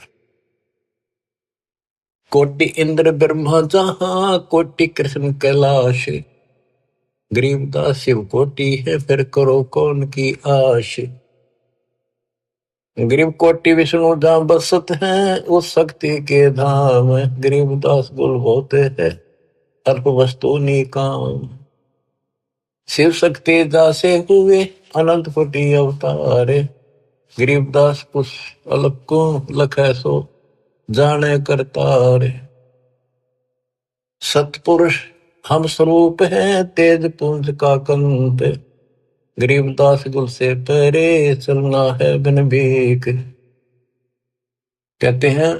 कोटि इंद्र ब्रह्मा जहां कोटि कृष्ण कैलाश, गरीबदास शिव कोटि है फिर करो कौन की आश। गरीब कोटि विष्णु जहां बसत हैं उस शक्ति के धाम, गरीबदास गुल होते हैं अल्प वस्तु निकाम। शिव शक्ति दासे हुए अनंत कोटि अवतार, गरीबदास कुछ अलग को लखे सो जाने करतार। सतपुरुष हम स्वरूप है तेज पुंज का कंत, गरीबदास गुल से परे चलना है बिन भीख। कहते हैं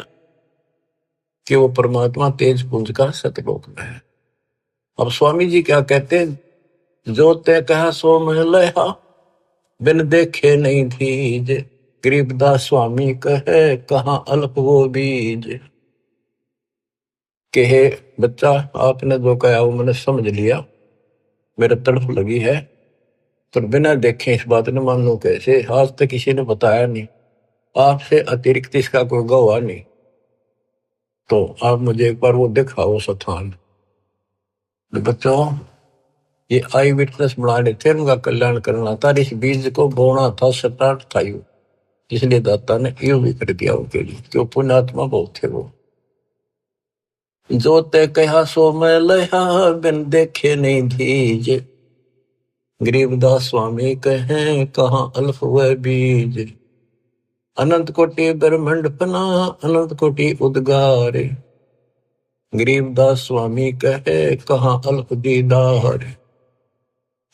कि वो परमात्मा तेज पुंज का सतलोक में है। अब स्वामी जी क्या कहते हैं, जो ते कहा सो महलया बिन देखे नहीं थीज, गरीबदास स्वामी कहे कहाँ अल्प वो बीज। कहे बच्चा आपने जो कहा वो मैंने समझ लिया, मेरे तड़फ लगी है, पर बिना देखे इस बात ने मान लो कैसे, आज तक किसी ने बताया नहीं, आपसे अतिरिक्त इसका कोई गवाह नहीं, तो आप मुझे एक बार वो दिखाओ स्थान। बच्चों ये आई विटनेस बनाने थे, उनका कल्याण करना था, इस बीज को बोना था, स्टार्ट था इसलिए दाता ने यो भी कर दिया उनके लिए, क्यों पुण्यात्मा बहुत थे वो। जो ते कहा सो मैं लहा, बिन देखे नहीं दीजे। गरीबदास स्वामी कहें कहाँ अल्फ व बीज। अनंत कोटि ब्रह्मंड फना, अनंत कोटि उद्गार। गरीबदास स्वामी कहे कहाँ अल्प दीदार।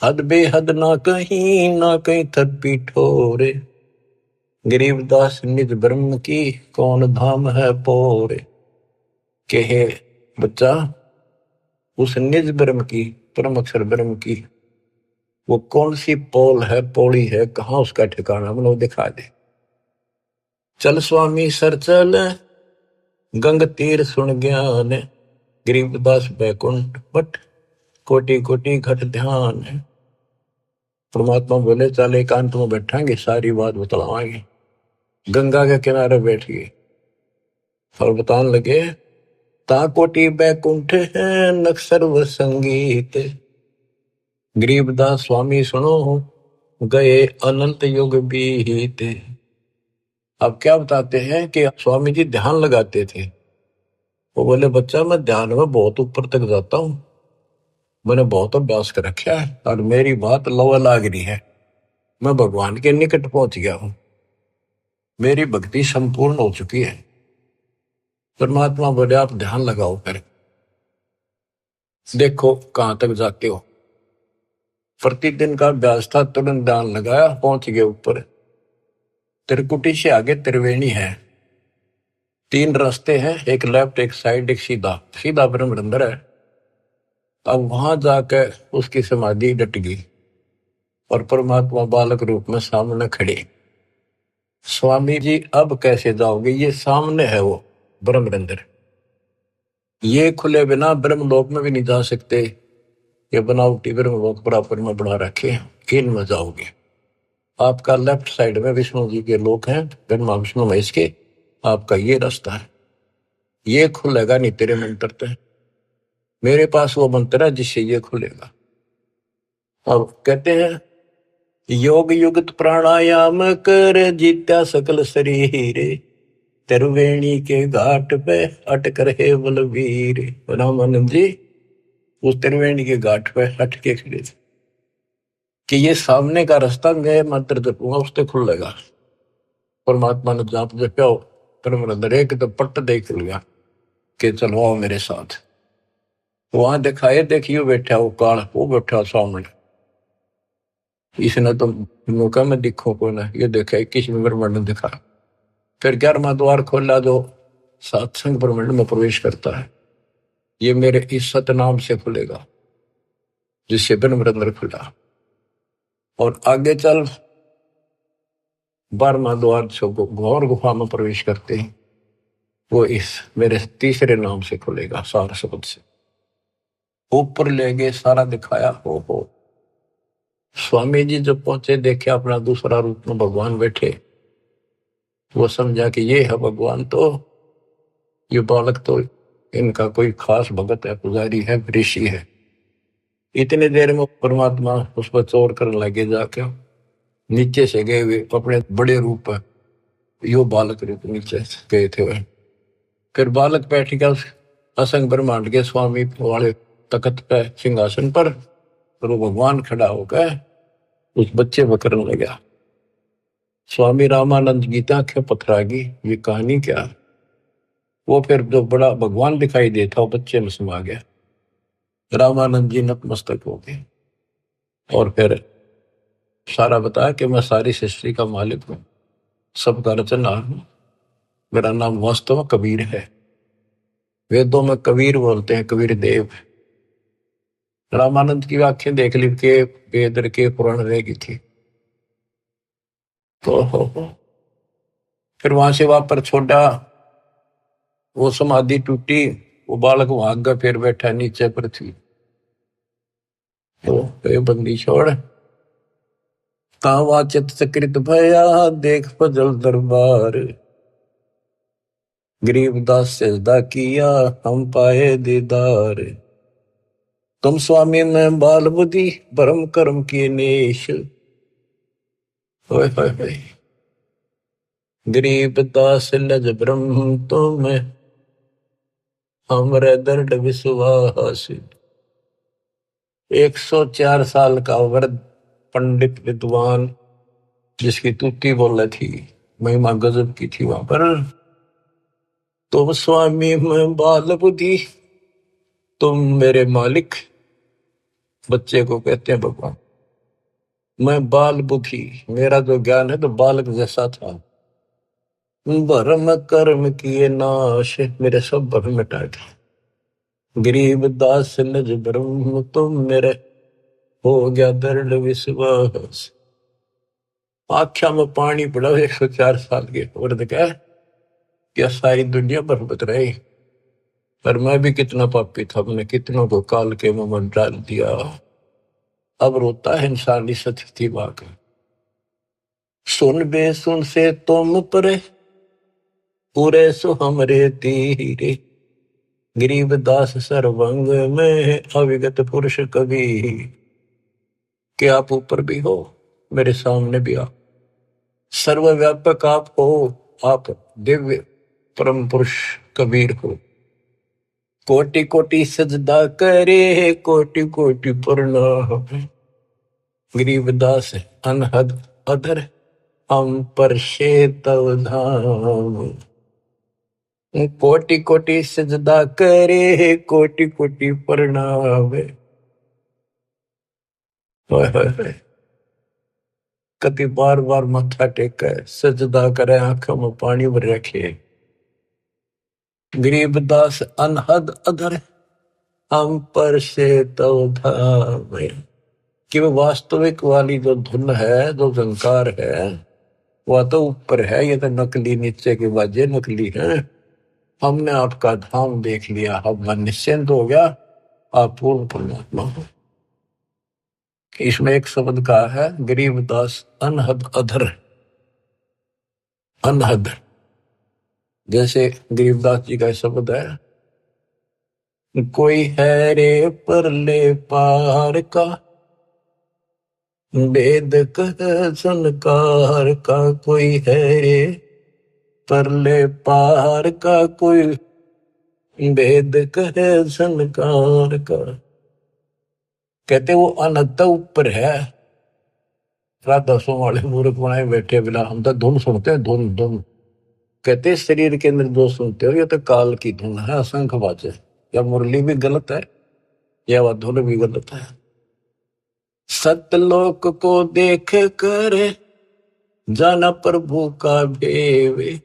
हद बेहद ना कहीं थद पीठोरे। गरीबदास निज ब्रह्म की, कौन धाम है पोरे। कहे बच्चा, उस निज ब्रह्म की, परम अक्षर ब्रह्म की वो कौन सी पोल है, पौड़ी है, कहाँ उसका ठिकाना, मतलब दिखा दे। चल स्वामी सर चल, गंग तीर सुन ज्ञान। गरीबदास बैकुंठ बट, कोटि कोटि घट ध्यान। परमात्मा बोले चल एकांत में बैठांगे, सारी बात बतलावांगे। गंगा के किनारे बैठ गए और बताने लगे, ता कोटि बैकुंठ है नक सर्व संगीत। गरीबदास स्वामी सुनो, गए अनंत युग बीते। अब क्या बताते हैं कि स्वामी जी ध्यान लगाते थे। वो बोले बच्चा मैं ध्यान में बहुत ऊपर तक जाता हूं, मैंने बहुत अभ्यास कर रखा है और मेरी बात लवा लाग रही है, मैं भगवान के निकट पहुंच गया हूं, मेरी भक्ति संपूर्ण हो चुकी है। परमात्मा बोले आप ध्यान लगाओ, फिर देखो कहां तक जाते हो। प्रतिदिन का अभ्यास था, तुरंत ध्यान लगाया, पहुंच गए ऊपर। त्रिकुटी से आगे त्रिवेणी है, 3 रास्ते हैं, एक लेफ्ट एक साइड एक सीधा, सीधा ब्रह्मरंध्र है। अब वहां जाकर उसकी समाधि डट गई और परमात्मा बालक रूप में सामने खड़े। स्वामी जी अब कैसे जाओगे, ये सामने है वो ब्रह्मरंध्र, ये खुले बिना ब्रह्मलोक में भी नहीं जा सकते। ये बनावटी ब्रह्मलोक बराबर में बना रखे हैं, इनमें जाओगे। आपका लेफ्ट साइड में विष्णु जी के लोक हैं, ब्रह्मा विष्णु महेश के, आपका ये रास्ता है, ये खुलेगा नहीं तेरे मंत्र से। मेरे पास वो मंत्र है जिससे ये खुलेगा। अब कहते हैं, योग युक्त प्राणायाम कर जीत्या सकल शरीर। त्रिवेणी के घाट पे अटक रहे बलवीर। रामानंद जी उस त्रिवेणी के घाट पे हट के खड़े थे कि ये सामने का रास्ता मैं मंत्र जपूंगा उससे खुलेगा। परमात्मा ने जाप जप्या, परम एक तो पट्ट देख लिया कि चलो आओ मेरे साथ। वहां दिखाए, देखियो बैठा वो काल, वो बैठा सामने। इसने तो मौका में दिखो को ना, ये देखा 21 ब्रह्मांड ने दिखा। फिर 11वां द्वार खोला जो सत्संग ब्रह्मांड में प्रवेश करता है, ये मेरे इस सतनाम से खुलेगा, जिससे ब्रह्मरंध्र खुला। और आगे चल 12वां द्वार जो घोर गुफा में प्रवेश करते हैं, वो इस मेरे तीसरे नाम से खुलेगा, सार शब्द से। ऊपर ले गए, सारा दिखाया। हो स्वामी जी जब पहुंचे, देखे अपना दूसरा रूप में भगवान बैठे। वो समझा कि ये है भगवान, तो ये बालक तो इनका कोई खास भगत है, पुजारी है, ऋषि है। इतने देर में परमात्मा उस पर चोर करने लगे, जाके नीचे से गए हुए अपने बड़े रूप है, यो बालक रूप नीचे गए थे वह। फिर बालक बैठ गया उस असंग ब्रह्मांड के स्वामी वाले तख्त पे, सिंहासन पर, और वो भगवान खड़ा होकर उस बच्चे को करने लगा। स्वामी रामानंद की आंखें पथरागी, ये कहानी क्या। वो फिर जो बड़ा भगवान दिखाई देता वो बच्चे में समा गया। रामानंद जी नतमस्तक हो गए और फिर सारा बताया कि मैं सारी सृष्टि का मालिक हूं, सबका रचनहार हूं, मेरा नाम वास्तव में कबीर है। वेदों में कबीर बोलते हैं, कबीर देव। रामानंद की आंखें देख ली के वेद के पुराण रह गई थी। तो फिर वहां से वापस छोड़ा, वो समाधि टूटी, वो बालक वहां आगे फिर बैठा नीचे पृथ्वी। तो बंदी छोड़, तावा चित सकृत भया, देख फजल दरबार। गरीबदास सजदा किया, हम पाए दीदार। तुम स्वामी में बाल बुद्धि, भरम कर्म किए नेश। होए होए होए, गरीब दास लज ब्रह्म तुम हमरे दर्द विश्वास। 104 साल का वृद्ध पंडित विद्वान, जिसकी तूती बोले थी, महिमा गजब की थी वहां पर। तुम स्वामी मैं बाल बुद्धि, तुम मेरे मालिक। बच्चे को कहते हैं भगवान। मैं बाल बुद्धि, मेरा जो ज्ञान है तो बालक जैसा था। भरम कर्म किए नाश, मेरे सब भरम मिटा दिए। गरीब दास लज ब्रह्म तुम मेरे, हो गया दृढ़ विश्वास। आख्या में पानी पड़ा 104 साल के औरत का, क्या सारी दुनिया बरबत रही। पर मैं भी कितना पापी था, मैंने कितनों को काल के मुंह में डाल दिया। अब रोता है इंसानी सती बाग। सुन बे सुन से तुम परे, पूरे सो हमरे तीरे। गरीब दास सर्वंग में अविगत पुरुष कवि। कि आप ऊपर भी हो, मेरे सामने भी आप, सर्वव्यापक आप हो, आप दिव्य परम पुरुष कबीर हो। कोटि कोटि सजदा करे, कोटि कोटि प्रणाम। गरीबदास अनहद अधर, हम पर तव धाम। कोटि कोटि सजदा करे, कोटि कोटि प्रणाम। कति बार बार माथा टेके सजदा करे, आंखों में पानी भर रखे। गरीबदास अनहद अधर, हम पर तव धाम। कि वो वास्तविक वाली जो धुन है, जो झंकार है, वह तो ऊपर है, ये तो नकली नीचे के बाजे नकली है। हमने आपका धाम देख लिया, अब मन निश्चिंत हो गया, आप पूर्ण परमात्मा हो। इसमें एक शब्द का है गरीबदास अनहद अधर। अनहद जैसे गरीबदास जी का शब्द है, कोई है रे परले पार का, वेद कह संकार का। कोई है रे परले पार का, कोई वेद कहे संकार का। कहते वो अनंत ऊपर है। राधा सो वाले मूर्ख बनाए बैठे बिना, हम तो धुन सुनते हैं, धुन धुन। कहते शरीर के अंदर जो सुनते हो ये तो काल की धुन है, असंख्य बाजे। या मुरली भी गलत है, या वह धुन भी गलत है। सतलोक को देख कर जाना प्रभु का भेवे।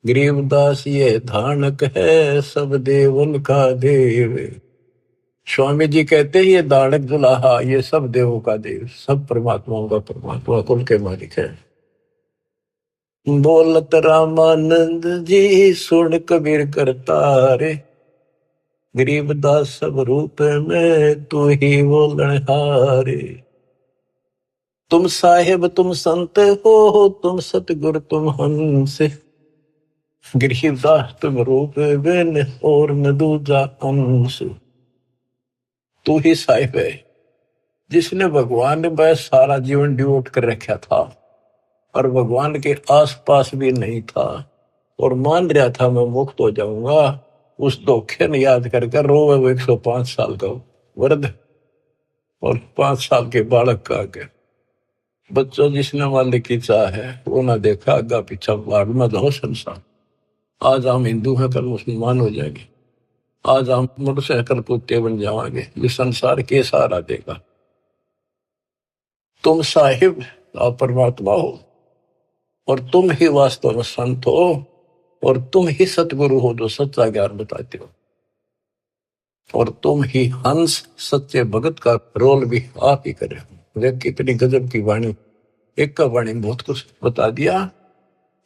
गरीबदास ये धानक है, सब देवन का देव। स्वामी जी कहते हैं ये दानक दुल्हा, ये सब देवों का देव, सब परमात्माओं का परमात्मा, कुल के मालिक है। बोलत रामानंद जी, सुन कबीर करतारे। गरीबदास सब रूप में तू ही बोलनहारे। तुम साहेब तुम संत हो, तुम सतगुरु तुम हंस। गरीबदास तुम रूप बिन और न दूजा अंश। तू ही साहिब है, जिसने भगवान ने बस सारा जीवन डिवोट कर रखा था और भगवान के आसपास भी नहीं था और मान रहा था मैं मुक्त हो जाऊंगा। उस धोखे ने याद करके रोवे वो 105 साल का वृद्ध और 5 साल के बालक का आगे। बच्चों, जिसने मालिक की चाह है वो ना देखा आगा पीछा, बाढ़ में जाओ संसार। आज हम हिंदू हैं, कल मुसलमान हो जाएंगे। आज हम मोटरसाइकिल कुत्ते बन जाएंगे, ये संसार के सहारा देगा। तुम साहिब आप परमात्मा हो और तुम ही वास्तव में संत हो और तुम ही सतगुरु हो जो सच्चा ज्ञान बताते हो। और तुम ही हंस सच्चे भगत का रोल भी आप ही करे। देख कितनी गजब की वाणी, एक का वाणी बहुत कुछ बता दिया।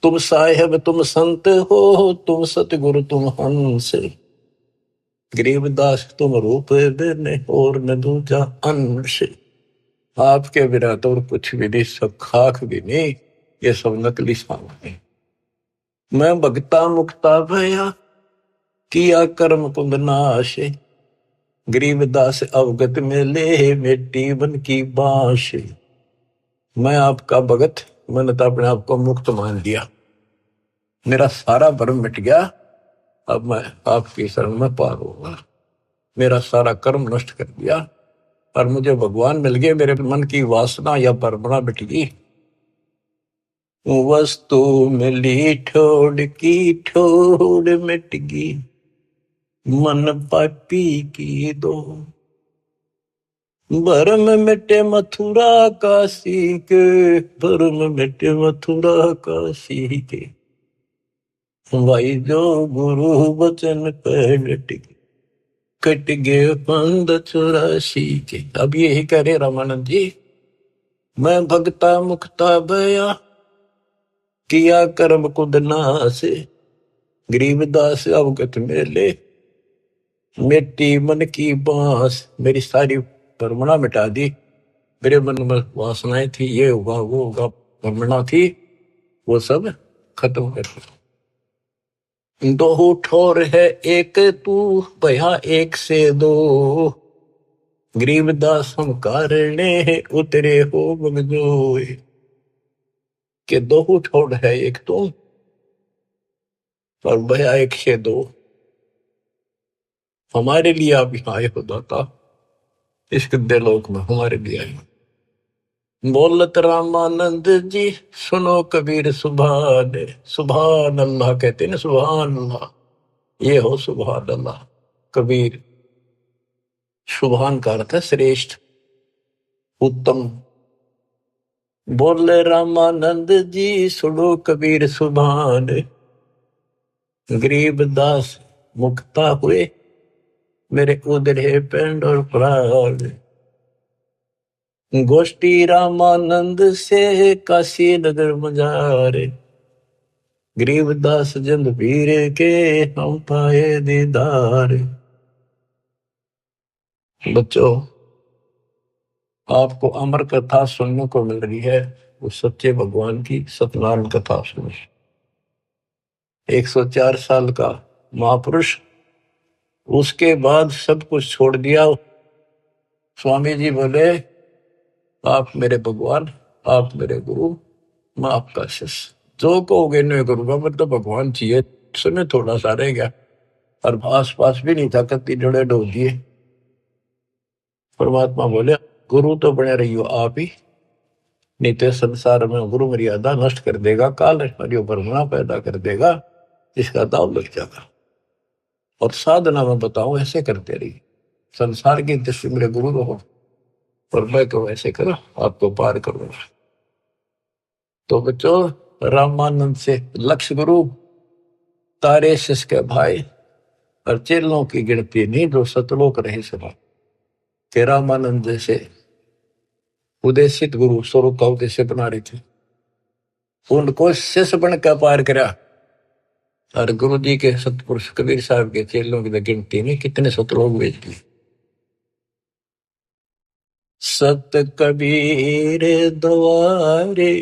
तुम साहिब तुम संत हो, तुम सतगुरु तुम हंस। गरीबदास तुम रूप बिन और न दूजा अंश। आपके बिना तो और कुछ भी नहीं, सब खाक भी नहीं, ये सब नकली सामान। मैं भगता मुक्ता भया, किया कर्म कुंद नाश। गरीबदास अवगत में ले, मिट्टी बन की बांश। मैं आपका भगत, मैंने तो अपने आप को मुक्त मान लिया। मेरा सारा भ्रम मिट गया, अब मैं आपकी शरण में पार होगा। मेरा सारा कर्म नष्ट कर दिया और मुझे भगवान मिल गए, मेरे मन की वासना या परमणा मिट गई। वस्तु मिली ठोड़ की ठोड़ मिट गई, मन पापी की दो। भरम मिटे मथुरा काशी के, भरम मिटे मथुरा काशी के, भाई जो गुरु वचन पे डट गए, कट गए पंद 84 के। अब यही करे रामानंद जी, मैं भगता मुक्ता भया, किया कर्म कुद नासे, गरीबदास अवगत मेले, मिट्टी मन की बांस। मेरी सारी परमणा मिटा दी, मेरे मन में वासनाएं थी, ये होगा वो होगा, परमणा थी, वो सब खत्म कर दी। दो ठोर है एक तू, भया एक से दो, गरीबदास हम कारणे उतरे हो बगजोए। के दो ठोर है एक तू और भया एक से दो। हमारे लिए आप यहाँ आए हो दाता, इस गद्दे लोक में हमारे लिए आए। बोलत रामानंद जी सुनो कबीर सुभान, सुभान अल्लाह कहते ना, सुभान अल्लाह, ये हो सुभान अल्लाह। कबीर, सुभान का अर्थ है श्रेष्ठ, उत्तम। बोले रामानंद जी सुनो कबीर सुभान, गरीबदास मुक्ता हुए, मेरे उधरे पेंड और प्राण। गोष्ठी रामानंद से काशी नगर मजारे, गरीबदास जंद पीर के हम पाए दीदार। बच्चों, आपको अमर कथा सुनने को मिल रही है, उस सच्चे भगवान की सत्यनारायण कथा सुनो। 104 साल का महापुरुष, उसके बाद सब कुछ छोड़ दिया। स्वामी जी बोले, आप मेरे भगवान, आप मेरे गुरु, मैं आपका शिष्य, जो कहोगे नहीं करूंगा, मतलब भगवान चाहिए। सुने थोड़ा सा रह गया और आस पास भी नहीं था, कत्ती जोड़े डोल दिए। परमात्मा बोले, गुरु तो बने रही हो आप ही, नहीं तो संसार में गुरु मर्यादा नष्ट कर देगा, काल हरियो परमणा पैदा कर देगा, जिसका दाव लग जाएगा। और साधना में बताऊं, ऐसे करते रहिए, संसार की दृष्टि मेरे गुरु रहो और मैं को ऐसे करो, आपको पार करूंगा। तो बच्चों, रामानंद से लक्ष्य गुरु, तारे शिष्य के भाई और चेलों की गिनती नहीं, जो सतलोक रहे सभा के रामानंद जैसे उद्देशित गुरु स्वरूप का उद्देश्य बना रहे थे, उनको शिष्य बनकर पार करा। और गुरु जी के सतपुरुष कबीर साहब के चेलों की गिनती नहीं, कितने सतलोक भेज दिए। सत कबीर द्वारे,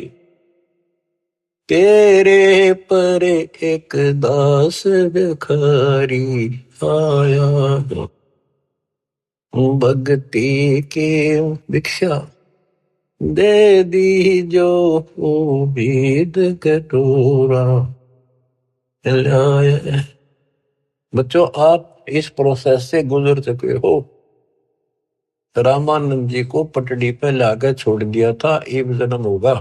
तेरे पर एक दास भिखारी आया, भक्ति की भिक्षा दे दी जो उम्मीद कटोरा लाया। बच्चों, आप इस प्रोसेस से गुजर चुके हो। रामानंद जी को पटड़ी पे लाकर छोड़ दिया था, एक जन्म होगा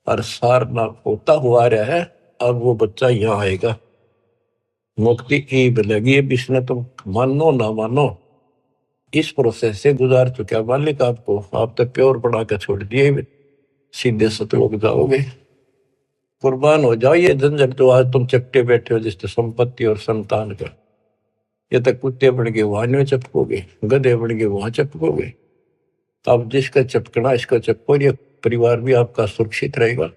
और सारनाथ होता हुआ रहा है, अब वो बच्चा यहाँ आएगा, मुक्ति ईब लगी। अब इसने तो मानो ना मानो इस प्रोसेस से गुजार चुका मालिक आपको, आप तो प्योर बना कर छोड़ दिए, सीधे सतलोक जाओगे। कुर्बान हो जाओ ये झंझट जो आज तुम चपटे बैठे हो, जिससे संपत्ति और संतान का। ये तक कुत्ते बन के वहां चपकोगे, गधे बन के वहां चपकोगे। अब जिसका चपकना इसका चपको, ये परिवार भी आपका सुरक्षित रहेगा।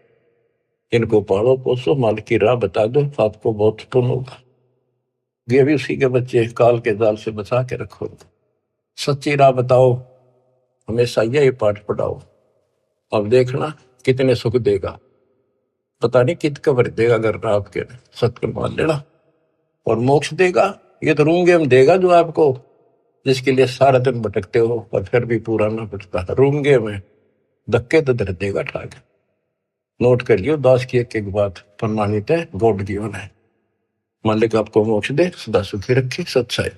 इनको पालो पोसो, माल की राह बता दो, आपको बहुत पुण्य होगा। ये भी उसी के बच्चे, काल के जाल से बचा के रखो, सच्ची राह बताओ, हमेशा यही पाठ पढ़ाओ। अब देखना कितने सुख देगा, पता नहीं कित कबर देगा। अगर आपके सत्य मान लेना, और मोक्ष देगा, ये तो रूंगे में देगा जो आपको, जिसके लिए सारा दिन भटकते हो और फिर भी पूरा ना भटकता, रूंगे में धक्के तो दर देगा ठाक। नोट कर लियो, दास की एक बात प्रमाणित है, गॉड गिवन है। मालिक आपको मोक्ष दे, सदा सुखी रखे, सत्साई।